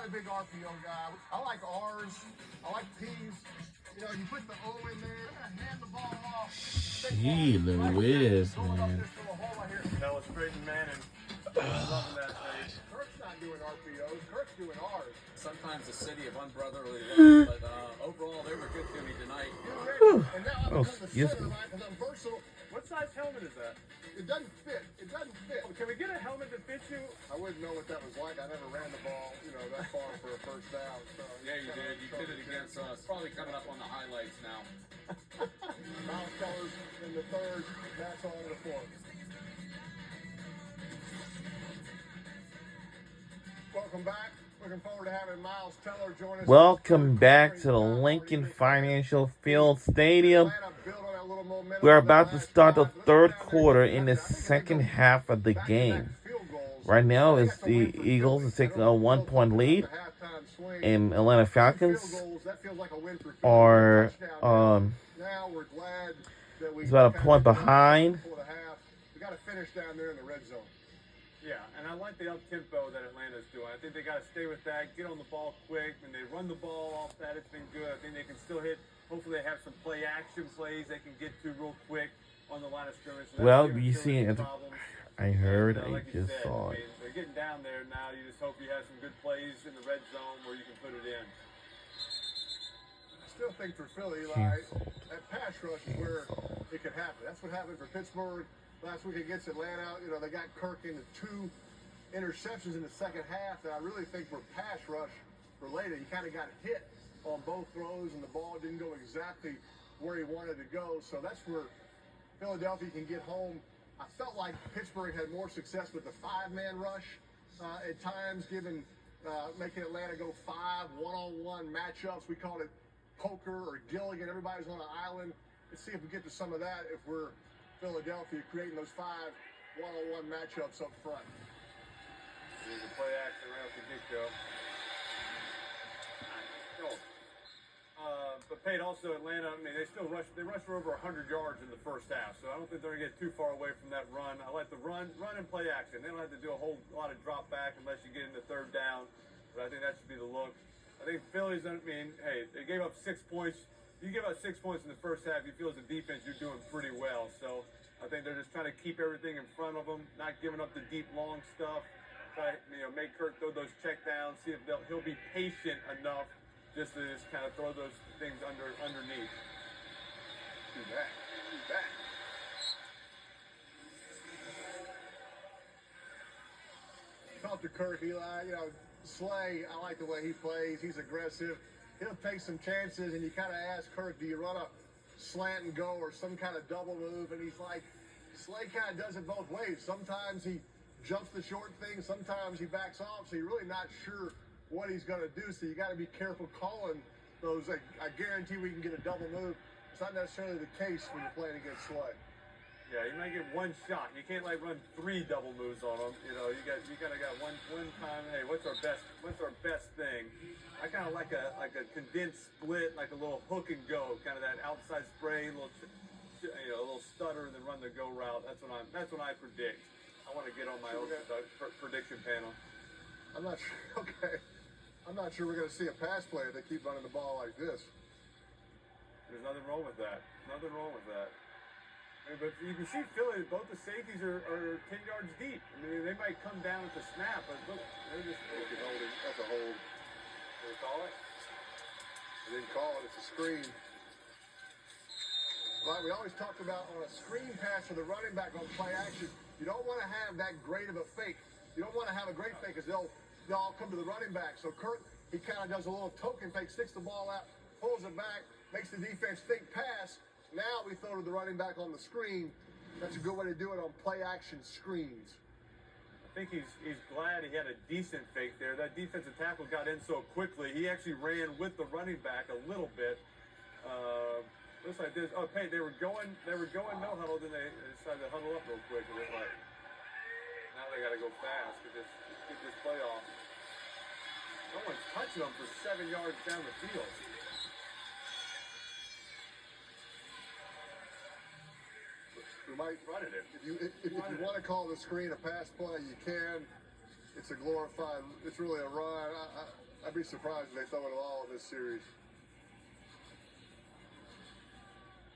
not a big RPO guy. I like R's. I like P's. You know, you put the O in there, hand the ball off. Gee Louise, man. That was Creighton Manning. Loving that page. Kirk's not doing RPOs. Kirk's doing R's. Sometimes a city of unbrotherly love, but overall they were good to me tonight. And now I'm Oh, become the excuse center me. line because I'm versatile. What size helmet is that? It doesn't fit. It doesn't fit. Can we get a helmet that fits you? I wouldn't know what that was like. I never ran the ball, you know, that far for a first down. So Yeah, you did. You did it against us. Probably coming up on the highlights now. Miles Teller's in the third. That's on the fourth. Welcome back. Looking forward to having Miles Teller join us. Welcome back to the Lincoln Financial Field Stadium. Atlanta built on that little momentum We're of the about to last start the drive. Let's third go down there. quarter in the I think they're second gonna go half of the back-to-back game. field goals. Right now, That's it's a win the for Eagles Philly. is taking I a don't know 1-point about lead, the halftime swing. and Atlanta Field Falcons goals, that feels like a win for Philly. are Touchdown. Now we're glad that we it's about a kinda point got behind. before the half. We got to finish down there in the red zone. Yeah, and I like the up-tempo that Atlanta's doing. I think they got to stay with that, get on the ball quick. When they run the ball off that, it's been good. I think they can still hit. Hopefully they have some play-action plays they can get to real quick on the line of scrimmage. So that's Well, giving you Philly see, some it's, problems. I heard, And, I like you just said, saw I it. mean, they're getting down there now. You just hope you have some good plays in the red zone where you can put it in. I still think for Philly, like, Canceled. that pass rush is where it could happen. That's what happened for Pittsburgh last week against Atlanta. You know, they got Kirk into 2 interceptions in the second half, and I really think for pass rush related, he kind of got hit on both throws, and the ball didn't go exactly where he wanted to go. So that's where Philadelphia can get home. I felt like Pittsburgh had more success with the 5-man rush at times, making Atlanta go 5 one-on-one matchups. We called it poker or Gilligan. Everybody's on an island. Let's see if we get to some of that if we're Philadelphia, creating those 5 one-on-one matchups up front. There's a play action right off the get-go. But Pate, also Atlanta, I mean, they rushed for over 100 yards in the first half, so I don't think they're going to get too far away from that run. I like the run and play action. They don't have to do a whole lot of drop back unless you get into third down, but I think that should be the look. I think Phillies, I mean, hey, they gave up 6 points. You give up 6 points in the first half, you feel as a defense you're doing pretty well. So I think they're just trying to keep everything in front of them, not giving up the deep, long stuff. Try, make Kirk throw those check downs, see if he'll be patient enough just to kind of throw those things underneath. Do that. Talk to Kirk, Eli. You know, Slay, I like the way he plays. He's aggressive. He'll take some chances, and you kind of ask Kirk, do you run a slant and go or some kind of double move? And he's like, Slay kind of does it both ways. Sometimes he jumps the short thing. Sometimes he backs off. So you're really not sure what he's going to do. So you got to be careful calling those. I guarantee we can get a double move. It's not necessarily the case when you're playing against Slay. Yeah, you might get one shot. You can't run 3 double moves on them. You know, you kind of got one time. Hey, what's our best thing? I kind of like a condensed split, like a little hook and go, kind of that outside spray, a little stutter, and then run the go route. That's what I predict. I want to get on my own prediction panel. I'm not sure. Okay. I'm not sure we're going to see a pass play if they keep running the ball like this. There's nothing wrong with that. I mean, but you can see Philly, both the safeties are 10 yards deep. I mean, they might come down at the snap, but look, they're just holding. That's a hold. Did they call it? They didn't call it. It's a screen. Like we always talked about on a screen pass for the running back on play action, you don't want to have that great of a fake. You don't want to have a great fake because they'll all come to the running back. So Kirk, he kind of does a little token fake, sticks the ball out, pulls it back, makes the defense think pass. Now we throw to the running back on the screen. That's a good way to do it on play action screens. I think he's glad he had a decent fake there. That defensive tackle got in so quickly. He actually ran with the running back a little bit. Looks like this. Oh, hey, they were going no huddle. Then they decided to huddle up real quick. It was like now they got to go fast to just get this play off. No one's touching them for 7 yards down the field. We might run it. If you want to call the screen a pass play, you can. it's a glorified. It's really a run. I'd be surprised if they throw it at all in this series.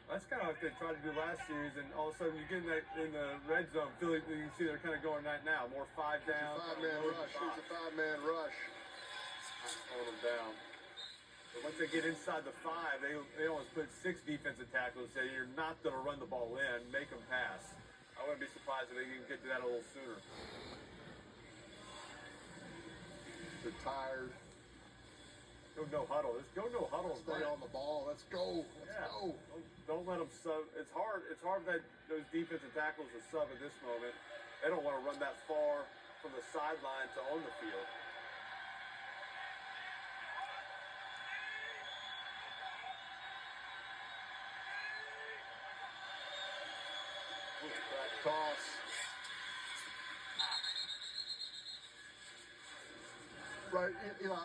That's kind of like they tried to do last series, and all of a sudden you get in the red zone. Philly, you can see they're kind of going right now. More 5 down. Five-man rush. Here's a five-man rush. Throwing them down. But once they get inside the 5, they almost put 6 defensive tackles. Say you're not going to run the ball in, make them pass. I wouldn't be surprised if they can get to that a little sooner. They're tired. Go no huddle. Let's go no huddle. Stay on the ball. Let's go. Let's go. Don't let them sub. It's hard that those defensive tackles are sub at this moment. They don't want to run that far from the sideline to on the field. Back toss. Right,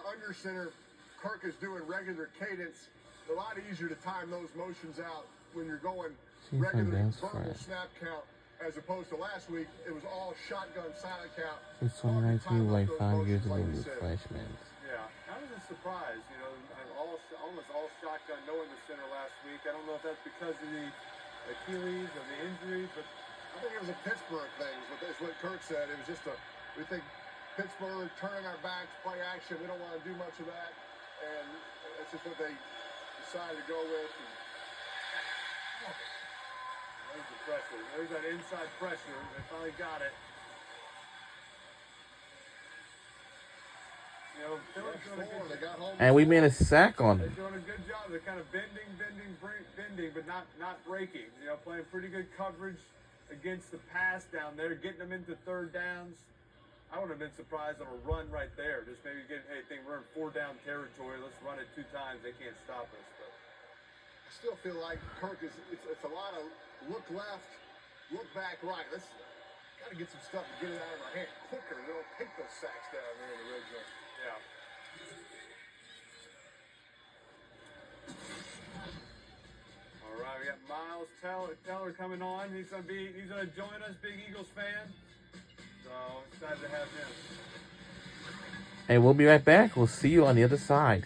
under center, Kirk is doing regular cadence. A lot easier to time those motions out when you're going regular verbal snap count, as opposed to last week. It was all shotgun silent count. It's reminds me like 5 years ago with freshmen. Yeah, I was a surprise. Almost all shotgun, knowing the center last week. I don't know if that's because of the Achilles or the injury, but I think it was a Pittsburgh thing. Is what Kirk said. It was just we think Pittsburgh turning our backs, play action. We don't want to do much of that, and that's just what they decided to go with. There's the pressure. There's that inside pressure. They finally got it. Philly's doing a good They got home. And we made a sack on They're him. doing a good job. They're kind of bending, but not breaking. Playing pretty good coverage against the pass down there, getting them into third downs. I would have been surprised on a run right there. Just maybe we're in 4-down territory. Let's run it 2 times. They can't stop us. But I still feel like Kirk is. It's a lot of look left, look back right. Let's got to get some stuff to get it out of our hand quicker. They don't take those sacks down there in the red zone. yeah. All right, we got Miles Teller coming on. He's gonna join us, big Eagles fan. So excited to have him. Hey, we'll be right back. We'll see you on the other side.